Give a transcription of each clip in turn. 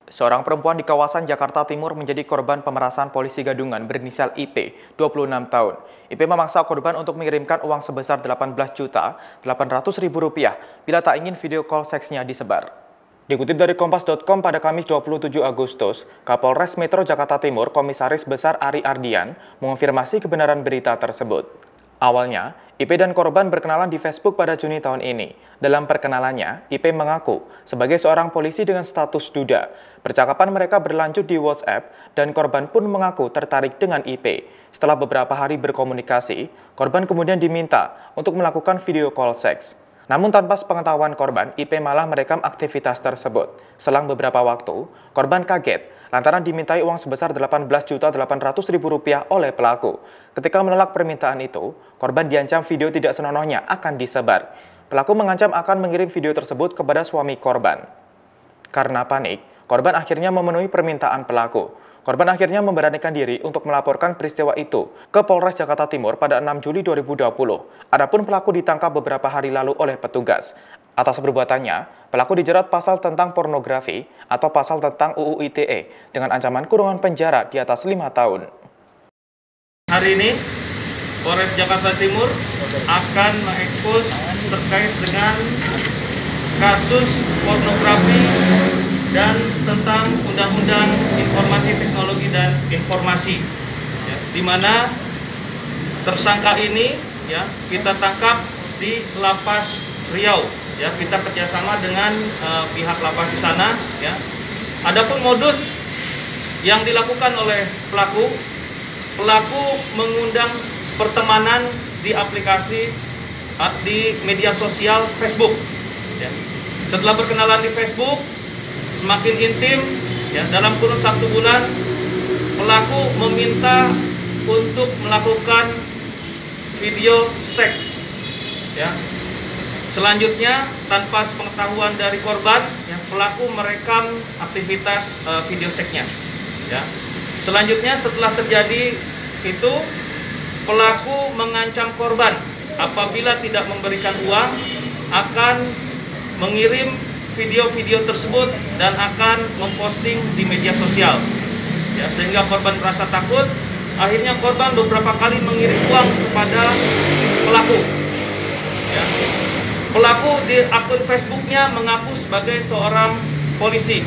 Seorang perempuan di kawasan Jakarta Timur menjadi korban pemerasan polisi gadungan berinisial IP, 26 tahun. IP memaksa korban untuk mengirimkan uang sebesar Rp18.800.000 bila tak ingin video call seksnya disebar. Dikutip dari Kompas.com pada Kamis 27 Agustus, Kapolres Metro Jakarta Timur Komisaris Besar Ari Ardian mengonfirmasi kebenaran berita tersebut. Awalnya, IP dan korban berkenalan di Facebook pada Juni tahun ini. Dalam perkenalannya, IP mengaku sebagai seorang polisi dengan status duda. Percakapan mereka berlanjut di WhatsApp dan korban pun mengaku tertarik dengan IP. Setelah beberapa hari berkomunikasi, korban kemudian diminta untuk melakukan video call seks. Namun tanpa sepengetahuan korban, IP malah merekam aktivitas tersebut. Selang beberapa waktu, korban kaget lantaran dimintai uang sebesar Rp18.800.000 oleh pelaku. Ketika menolak permintaan itu, korban diancam video tidak senonohnya akan disebar. Pelaku mengancam akan mengirim video tersebut kepada suami korban. Karena panik, korban akhirnya memenuhi permintaan pelaku. Korban akhirnya memberanikan diri untuk melaporkan peristiwa itu ke Polres Jakarta Timur pada 6 Juli 2020. Adapun pelaku ditangkap beberapa hari lalu oleh petugas. Atas perbuatannya, pelaku dijerat pasal tentang pornografi atau pasal tentang UU ITE dengan ancaman kurungan penjara di atas 5 tahun. Hari ini, Polres Jakarta Timur akan mengekspos terkait dengan kasus pornografi dan tentang Undang-Undang Informasi Teknologi dan Informasi, ya, di mana tersangka ini ya kita tangkap di Lapas Riau, ya kita kerjasama dengan pihak lapas di sana, ya. Adapun modus yang dilakukan oleh pelaku mengundang pertemanan di aplikasi di media sosial Facebook, ya. Setelah berkenalan di Facebook, semakin intim, ya, dalam kurun 1 bulan pelaku meminta untuk melakukan video seks, ya. Selanjutnya tanpa sepengetahuan dari korban, ya, pelaku merekam aktivitas video seksnya, ya. Selanjutnya setelah terjadi itu, pelaku mengancam korban apabila tidak memberikan uang akan mengirim video-video tersebut dan akan memposting di media sosial, ya, sehingga korban merasa takut. Akhirnya korban beberapa kali mengirim uang kepada pelaku, ya. Pelaku di akun Facebooknya mengaku sebagai seorang polisi,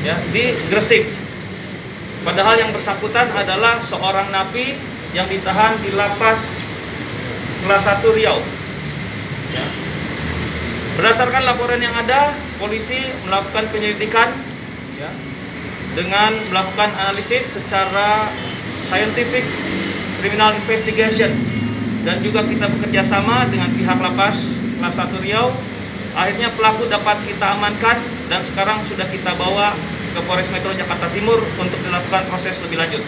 ya, di Gresik, padahal yang bersangkutan adalah seorang napi yang ditahan di Lapas Kelas 1 Riau, ya. Berdasarkan laporan yang ada, polisi melakukan penyelidikan, ya, dengan melakukan analisis secara scientific criminal investigation, dan juga kita bekerja sama dengan pihak Lapas Kelas 1 Riau. Akhirnya pelaku dapat kita amankan dan sekarang sudah kita bawa ke Polres Metro Jakarta Timur untuk dilakukan proses lebih lanjut.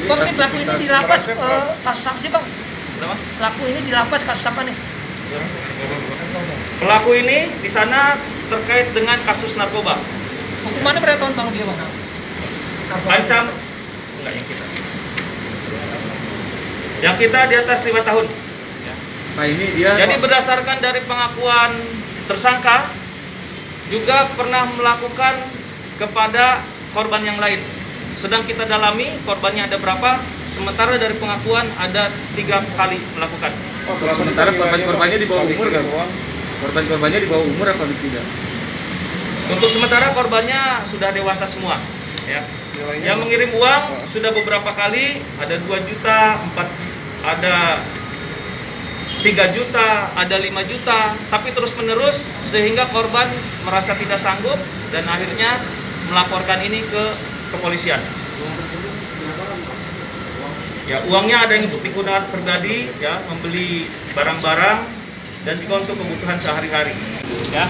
Bang, ini pelaku ini di lapas kasus apa sih, Bang? Kenapa? Pelaku ini di lapas kasus apa nih? Pelaku ini di sana terkait dengan kasus narkoba. Hukumannya berapa tahun, Bang, dia, Bang? Ancam enggak yang kita di atas 5 tahun. Ya. Nah, ini dia. Jadi berdasarkan dari pengakuan tersangka juga pernah melakukan kepada korban yang lain. Sedang kita dalami korbannya ada berapa. Sementara dari pengakuan ada 3 kali melakukan. Oh, sementara korban-korbannya di bawah umur kan? Korban-korbannya di bawah umur apa tidak? Untuk sementara korbannya sudah dewasa semua, ya. Yang mengirim uang sudah beberapa kali, ada 2 juta, ada 3 juta, ada 5 juta, tapi terus-menerus sehingga korban merasa tidak sanggup dan akhirnya melaporkan ini ke kepolisian. Ya, uangnya ada yang untuk digunakan pribadi, ya, membeli barang-barang dan juga untuk kebutuhan sehari-hari. Ya.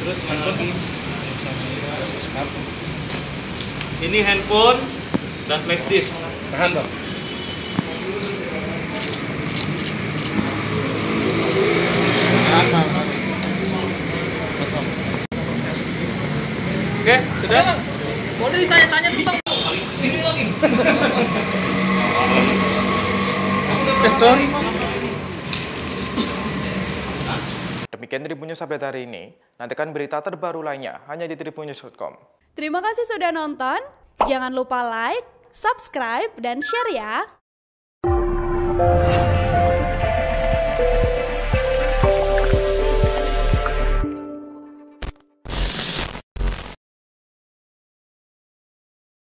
Terus ini handphone dan flash disk. Tahan, Bang. Oke, sudah. Boleh ditanya-tanya tuh, Bang. Sini lagi. Sorry. Demikian Tribun News update hari ini. Nantikan berita terbaru lainnya hanya di tribunnews.com. Terima kasih sudah nonton. Jangan lupa like, subscribe, dan share ya.